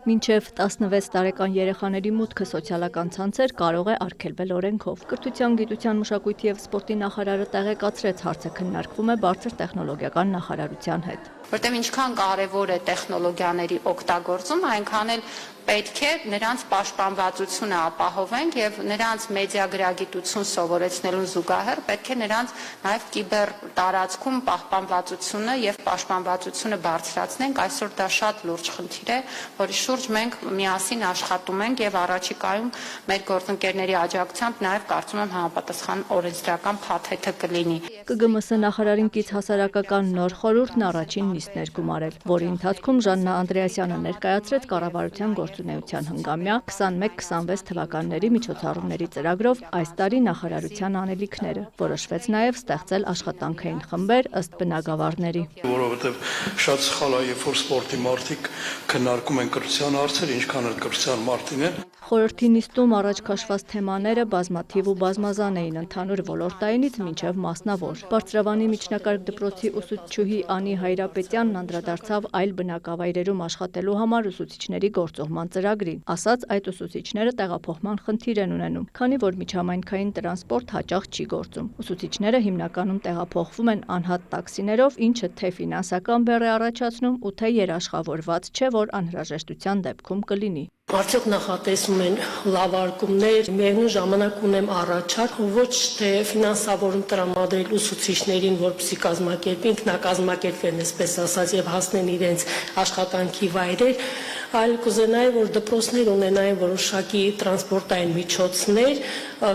Մինչև 16 տարեկան երեխաների մուտքը սոցիալական ցանցեր կարող է արգելվել օրենքով։ Կրթության, գիտության, մշակույթի և սպորտի նախարարը տեղեկացրեց, հարցը քննարկվում է բարձր տեխնոլոգիական նախարարության հետ։ Որտեղ ինչքան կարևոր է տեխնոլոգիաների օգտագործում, այնքան էլ պետք է նրանց պաշտպանվածությունը ապահովենք եւ նրանց մեդիագրագիտություն սովորեցնելուն զուգահեռ պետք է նրանց նաեւ կիբեր տարածքում պահպանվածությունը եւ պաշտպանվածությունը բարձրացնենք։ Այսօր դա շատ լուրջ խնդիր է, որի շուրջ մենք միասին աշխատում ենք եւ առաջիկայում մեր գործընկերների աջակցությամբ նաեւ կարծում եմ համապատասխան օրենսդրական փաթեթը կլինի։ ԿԳՄՍ նախարարին կից հասարակական նոր խորհուրդն առաջին նիստն էր գումարել, որի ընթացքում Ժաննա Անդրեասյանը ներկայացրեց կառավարության գործունեության հնգամյա 21-26 թվականների միջոցառումների ծրագրով այս տարի նախարարության անելիքները։ Որոշվեց նաև ստեղծել աշխատանքային խմբեր ըստ բնագավառների։ Որովհետև շատ սխալ է, երբ որ սպորտի մարդիկ քննարկում են կրթության հարցեր, ինչքան էլ կրթության մարդին են։ Խորհրդի նիստում առաջ քաշված թեմաները բազմաթիվ ու բազմազան էին ընդհանուր ոլորտայինից մինչև մասնավոր։ Բարձրավանի միջնակարգ դպրոցի ուսուցչուհի Անի Հայրապետյանն անդրադարձավ այլ բնակավայրերում աշխատելու համար ուսուցիչների գործողման ծրագրին։ Ասաց, այդ ուսուցիչները տեղափոխման խնդիր են ունենում, քանի որ միջհամայնքային տրանսպորտ հաճախ չի գործում։ Ուսուցիչները հիմնականում տեղափոխվում են անհատ տաքսիներով, ինչը թե ֆինանսական բեռ է առաջացնում ու թե երաշխավորված չէ, որ անհրաժեշտության դեպքում կլինի։ Արդյոք նախատեսում են լավարկումներ, միևնույն ժամանակ ունեմ առաջարկ, ոչ թե ֆինանսավորում տրամադրել ուսուցիչներին, որպեսզի կազմակերպի, ինքնակազմակերպեն, այսպես ասած, եւ հասնեն իրենց աշխատանքի վայրեր, այլ կուզենայի, որ դպրոցներ ունենային որոշակի տրանսպորտային միջոցներ,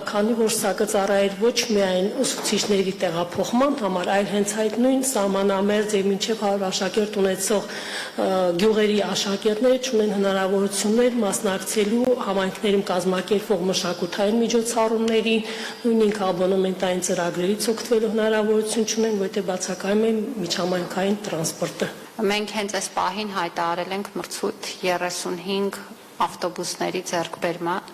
քանի որ սա կծառայեր ոչ միայն ուսուցիչների տեղափոխման համար, այլ հենց այդ նույն սահմանամերձ եւ մինչեւ 100 աշակերտ ունեցող գյուղերի աշակերտները ունեն հնարավորություններ մասնակցելու համայնքներում կազմակերպվող մշակութային միջոցառումների, նույնիսկ աբոնեմենտային ծրագրերից օգտվելու հնարավորություն ունեն, որտեղ բացակայում է միջհամայնքային տրանսպորտը։ Մենք հենց այս պահին հայտարարել ենք մրցույթ 35 ավտոբուսների ձեռքբերման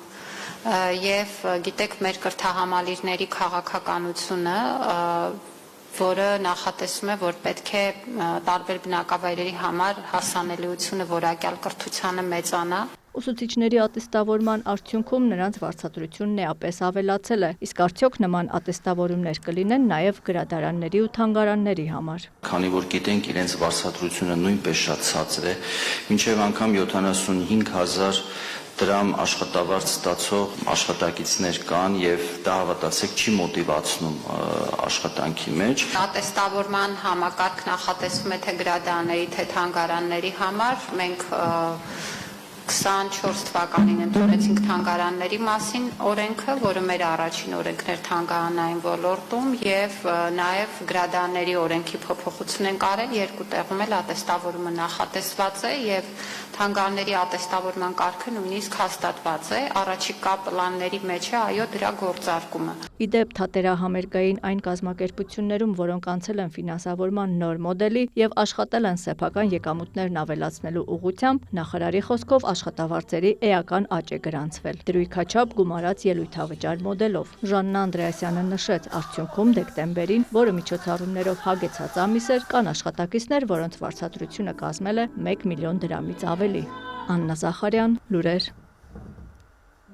եւ գիտեք մեր կրթահամալիրների քաղաքականությունը, որը նախատեսում է, որ պետք է տարբեր բնակավայրերի համար հասանելիությունը որակյալ կրթությանը մեծանա։ Ուսուցիչների ատեստավորման արդյունքում նրանց վարձատրությունն էապես ավելացել է, իսկ արդյոք նման ատեստավորումներ կլինեն նաև գրադարանների ու թանգարանների համար։ Քանի որ գիտենք իրենց վարձատրությունը նույնպես շատ ցածր է, մինչև անգամ 75,000 դրամ աշխատավարձ ստացող աշխատակիցներ կան եւ դա հավատացեք չի մոտիվացնում աշխատանքի մեջ։ Ատեստավորման համակարգ նախատեսվում է թե գրադարանների, թե թանգարանների համար։ Մենք 24 թվականին ընդունեցինք թանգարանների մասին օրենքը, որը մեր առաջին օրենքն էր թանգարանային ոլորտում եւ նաեւ գրադարանների օրենքի փոփոխություն են արել, երկու տեղում էլ ատեստավորումը նախատեսված է եւ թանգարանների ատեստավորման կարգը նույնիսկ հաստատված է, առաջիկա պլանների մեջ է այո դրա գործարկումը։ Իդեպ թատերահամերգային այն կազմակերպություններում, որոնք անցել են ֆինանսավորման նոր մոդելի եւ աշխատել են սեփական եկամուտներն ավելացնելու ուղղությամբ, նախարարի խոսքով աշխատավարձերի էական աճ է գրանցվել դրույքաչափ գումարած ելույթավճար մոդելով։ Ժաննա Անդրեասյանը նշեց, արդյունքում դեկտեմբերին, որը միջոցառումներով հագեցած ամիս էր, կան աշխատակիցներ, որոնց վարձատրությունը կազմել է 1 միլիոն դրամից ավելի։ Աննա Զախարյան, լուրեր։